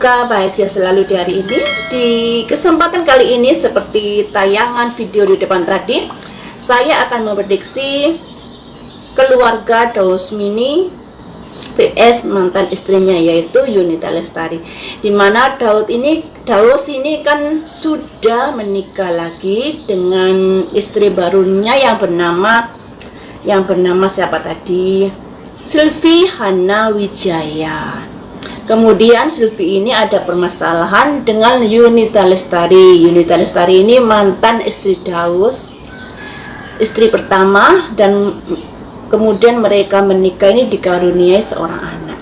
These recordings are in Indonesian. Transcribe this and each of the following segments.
Semoga bahagia selalu di hari ini. Di kesempatan kali ini, seperti tayangan video di depan tadi, saya akan memprediksi keluarga Dausmini vs mantan istrinya, yaitu Yunita Lestari. Dimana Daus ini kan sudah menikah lagi dengan istri barunya yang bernama siapa tadi? Silvi Hana Wijaya. Kemudian Silvi ini ada permasalahan dengan Yunita Lestari. Yunita Lestari ini mantan istri Daus, istri pertama, dan kemudian mereka menikah ini dikaruniai seorang anak.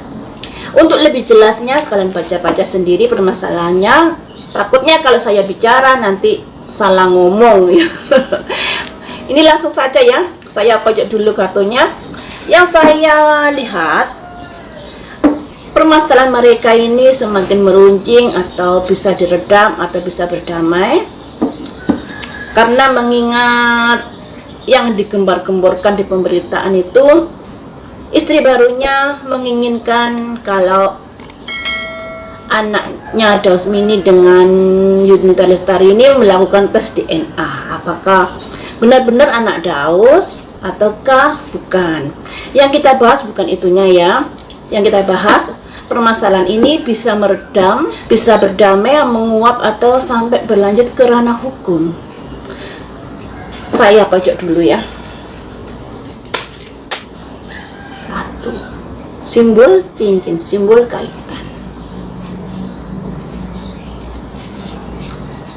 Untuk lebih jelasnya kalian baca-baca sendiri permasalahannya. Takutnya kalau saya bicara nanti salah ngomong ya. Ini langsung saja ya. Saya pojok dulu kartunya. Yang saya lihat, permasalahan mereka ini semakin meruncing atau bisa diredam atau bisa berdamai, karena mengingat yang digembar-gemborkan di pemberitaan itu, istri barunya menginginkan kalau anaknya Dausmini dengan Yunita Lestari ini melakukan tes DNA, apakah benar-benar anak Daus ataukah bukan. Yang kita bahas bukan itunya ya. Yang kita bahas, permasalahan ini bisa meredam, bisa berdamai, menguap, atau sampai berlanjut ke ranah hukum. Saya pojok dulu ya. 1. Simbol cincin, simbol kaitan.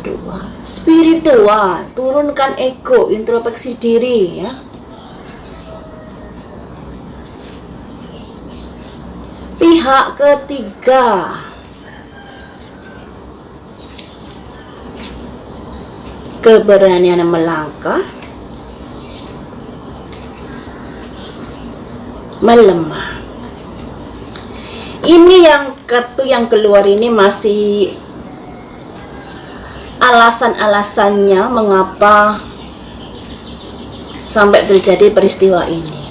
2. Spiritual, turunkan ego, introspeksi diri ya. Pihak ketiga, keberanian melangkah, melemah. Ini yang kartu yang keluar ini masih alasan-alasannya mengapa sampai terjadi peristiwa ini.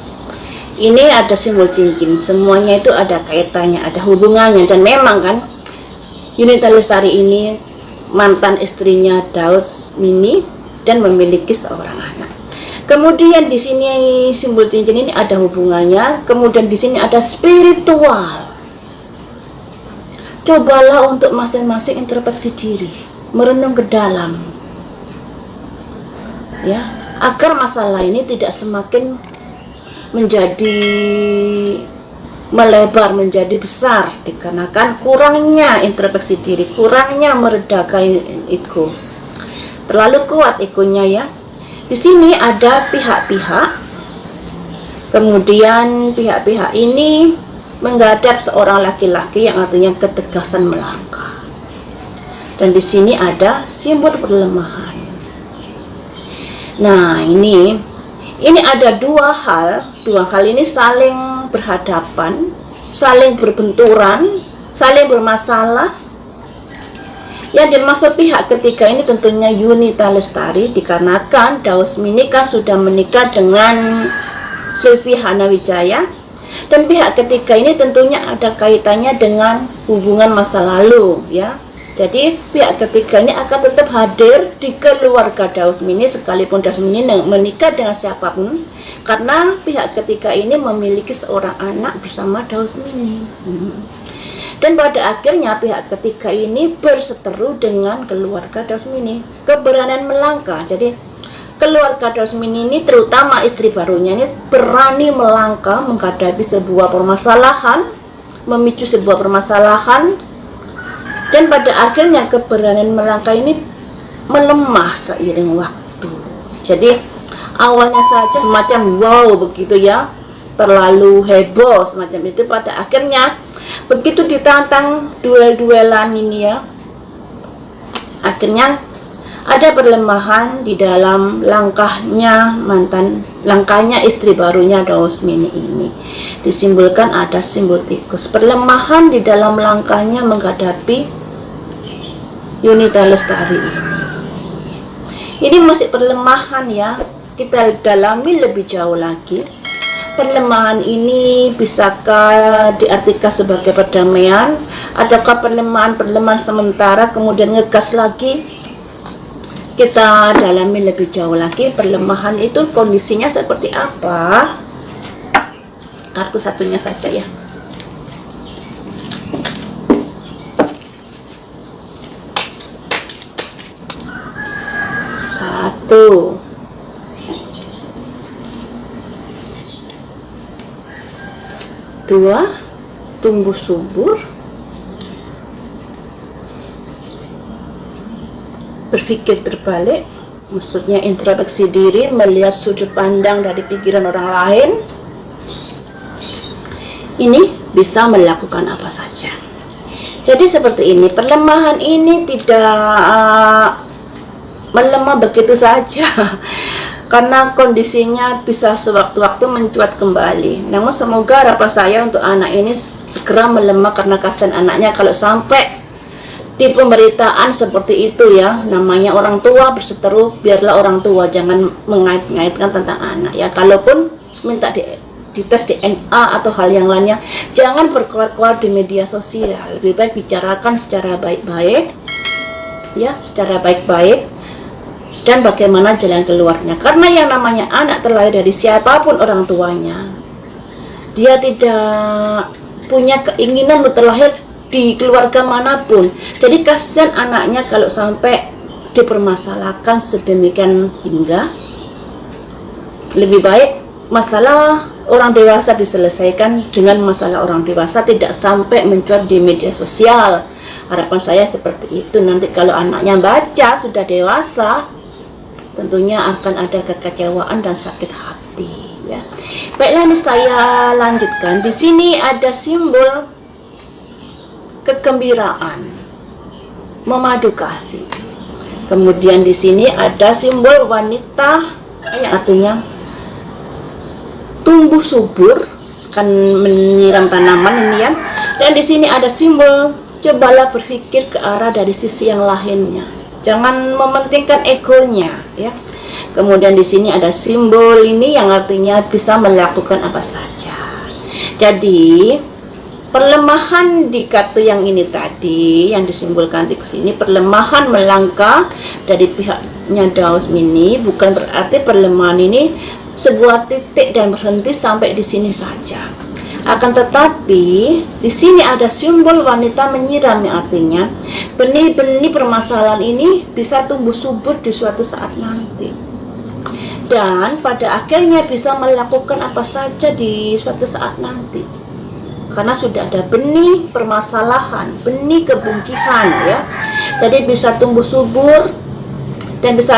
Ini ada simbol cincin, semuanya itu ada kaitannya, ada hubungannya. Dan memang kan Yunita Lestari ini mantan istrinya Dausmini dan memiliki seorang anak. Kemudian di sini simbol cincin ini ada hubungannya. Kemudian di sini ada spiritual. Cobalah untuk masing-masing introspeksi diri, merenung ke dalam ya, agar masalah ini tidak semakin menjadi melebar, menjadi besar, dikarenakan kurangnya introspeksi diri, kurangnya meredakan ego. Terlalu kuat egonya ya. Di sini ada pihak-pihak. Kemudian pihak-pihak ini menghadap seorang laki-laki yang artinya ketegasan melangkah. Dan di sini ada simbol perlemahan. Nah, ini ada dua hal ini saling berhadapan, saling berbenturan, saling bermasalah. Yang dimaksud pihak ketiga ini tentunya Yunita Lestari, dikarenakan Dausmini kan sudah menikah dengan Silvi Hana Wijaya, dan pihak ketiga ini tentunya ada kaitannya dengan hubungan masa lalu ya. Jadi pihak ketiga ini akan tetap hadir di keluarga Dausmini sekalipun Dausmini menikah dengan siapapun, karena pihak ketiga ini memiliki seorang anak bersama Dausmini. Dan pada akhirnya pihak ketiga ini berseteru dengan keluarga Dausmini. Keberanian melangkah. Jadi keluarga Dausmini ini, terutama istri barunya ini, berani melangkah menghadapi sebuah permasalahan, memicu sebuah permasalahan. Dan pada akhirnya keberanian melangkah ini melemah seiring waktu. Jadi awalnya saja semacam wow begitu ya, terlalu heboh semacam itu. Pada akhirnya begitu ditantang duel-duelan ini ya, akhirnya ada perlemahan di dalam langkahnya istri barunya Dausmini ini. Disimbolkan ada simbol tikus, perlemahan di dalam langkahnya menghadapi Yunita Lestari ini. Ini masih perlemahan ya, kita dalami lebih jauh lagi. Perlemahan ini bisakah diartikan sebagai perdamaian ataukah pelemahan sementara kemudian ngegas lagi. Kita dalami lebih jauh lagi, pelemahan itu kondisinya seperti apa. Kartu satunya saja ya. Satu, dua, tumbuh subur, berpikir terbalik, maksudnya introspeksi diri, melihat sudut pandang dari pikiran orang lain. Ini bisa melakukan apa saja. Jadi seperti ini, pelemahan ini tidak melemah begitu saja karena kondisinya bisa sewaktu-waktu mencuat kembali. Namun semoga harapan saya untuk anak ini segera melemah, karena kasihan anaknya kalau sampai di pemberitaan seperti itu ya. Namanya orang tua berseteru, biarlah orang tua, jangan mengait-ngaitkan tentang anak ya. Kalaupun minta dites DNA atau hal yang lainnya, jangan berkuar-kuar di media sosial. Lebih baik bicarakan secara baik-baik ya, secara baik-baik, dan bagaimana jalan keluarnya. Karena yang namanya anak terlahir dari siapapun orang tuanya, dia tidak punya keinginan untuk terlahir di keluarga manapun. Jadi kasihan anaknya kalau sampai dipermasalahkan sedemikian hingga. Lebih baik masalah orang dewasa diselesaikan dengan masalah orang dewasa, tidak sampai mencuat di media sosial. Harapan saya seperti itu. Nanti kalau anaknya baca sudah dewasa, tentunya akan ada kekecewaan dan sakit hati ya. Baiklah, ini saya lanjutkan. Di sini ada simbol kegembiraan, memadu kasih. Kemudian di sini ada simbol wanita yang artinya tumbuh subur, kan menyiram tanaman ini ya. Dan di sini ada simbol cobalah berpikir ke arah dari sisi yang lainnya. Jangan mementingkan egonya ya. Kemudian di sini ada simbol ini yang artinya bisa melakukan apa saja. Jadi perlemahan di kartu yang ini tadi yang disimbolkan di sini, perlemahan melangkah dari pihaknya Daus Mini, bukan berarti perlemahan ini sebuah titik dan berhenti sampai di sini saja. Akan tetapi di sini ada simbol wanita menyiram, yang artinya benih-benih permasalahan ini bisa tumbuh subur di suatu saat nanti, dan pada akhirnya bisa melakukan apa saja di suatu saat nanti, karena sudah ada benih permasalahan, benih kebencian ya. Jadi bisa tumbuh subur dan bisa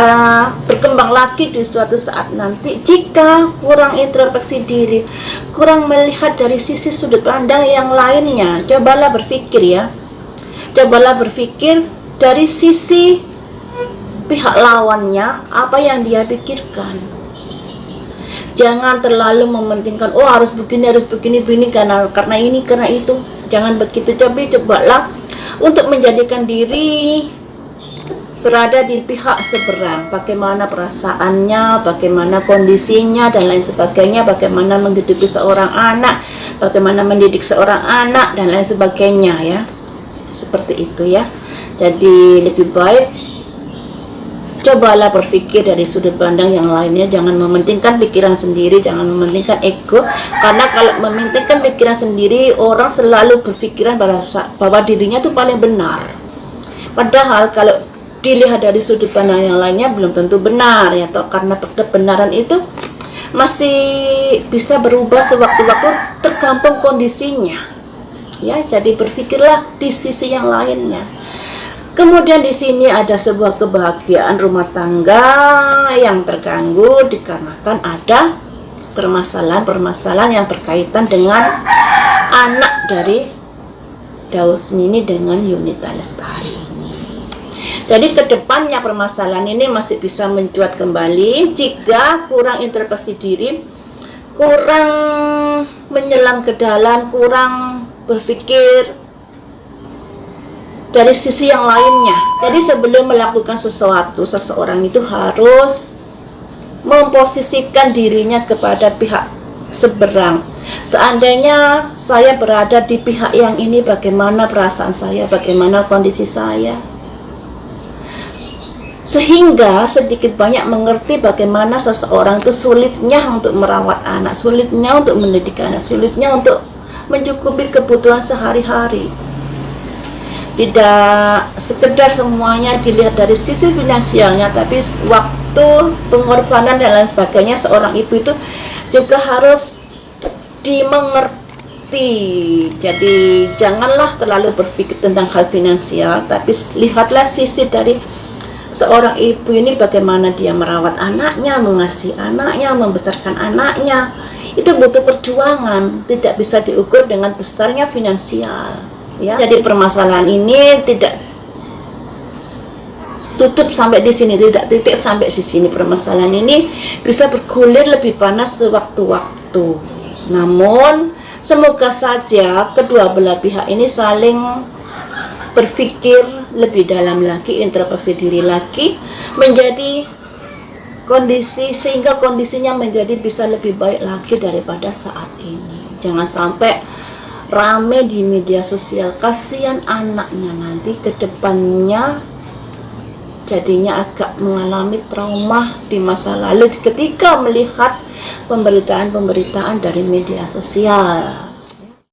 berkembang lagi di suatu saat nanti jika kurang introspeksi diri, kurang melihat dari sisi sudut pandang yang lainnya. Cobalah berpikir ya, cobalah berpikir dari sisi pihak lawannya, apa yang dia pikirkan. Jangan terlalu mementingkan oh harus begini karena ini karena itu. Jangan begitu. Cobalah untuk menjadikan diri berada di pihak seberang, bagaimana perasaannya, bagaimana kondisinya dan lain sebagainya, bagaimana menghidupi seorang anak, bagaimana mendidik seorang anak dan lain sebagainya ya. Seperti itu ya. Jadi lebih baik cobalah berpikir dari sudut pandang yang lainnya. Jangan mementingkan pikiran sendiri, jangan mementingkan ego, karena kalau mementingkan pikiran sendiri, orang selalu berpikiran bahwa dirinya itu paling benar. Padahal kalau dilihat dari sudut pandang yang lainnya belum tentu benar ya, toh karena kebenaran itu masih bisa berubah sewaktu-waktu tergantung kondisinya ya. Jadi berpikirlah di sisi yang lainnya. Kemudian di sini ada sebuah kebahagiaan rumah tangga yang terganggu dikarenakan ada permasalahan yang berkaitan dengan anak dari Daus Mini dengan Yunita Lestari. Jadi kedepannya permasalahan ini masih bisa mencuat kembali jika kurang introspeksi diri, kurang menyelam ke dalam, kurang berpikir dari sisi yang lainnya. Jadi sebelum melakukan sesuatu, seseorang itu harus memposisikan dirinya kepada pihak seberang. Seandainya saya berada di pihak yang ini, bagaimana perasaan saya, bagaimana kondisi saya, sehingga sedikit banyak mengerti bagaimana seseorang itu sulitnya untuk merawat anak, sulitnya untuk mendidik anak, sulitnya untuk mencukupi kebutuhan sehari-hari. Tidak sekedar semuanya dilihat dari sisi finansialnya, tapi waktu, pengorbanan dan lain sebagainya seorang ibu itu juga harus dimengerti. Jadi janganlah terlalu berpikir tentang hal finansial, tapi lihatlah sisi dari seorang ibu ini, bagaimana dia merawat anaknya, mengasihi anaknya, membesarkan anaknya. Itu butuh perjuangan, tidak bisa diukur dengan besarnya finansial. Ya, jadi permasalahan ini tidak tutup sampai di sini, tidak titik sampai di sini. Permasalahan ini bisa bergulir lebih panas sewaktu-waktu. Namun semoga saja kedua belah pihak ini saling berpikir lebih dalam lagi, introspeksi diri lagi, menjadi kondisi, sehingga kondisinya menjadi bisa lebih baik lagi daripada saat ini. Jangan sampai rame di media sosial, kasihan anaknya nanti ke depannya jadinya agak mengalami trauma di masa lalu ketika melihat pemberitaan-pemberitaan dari media sosial.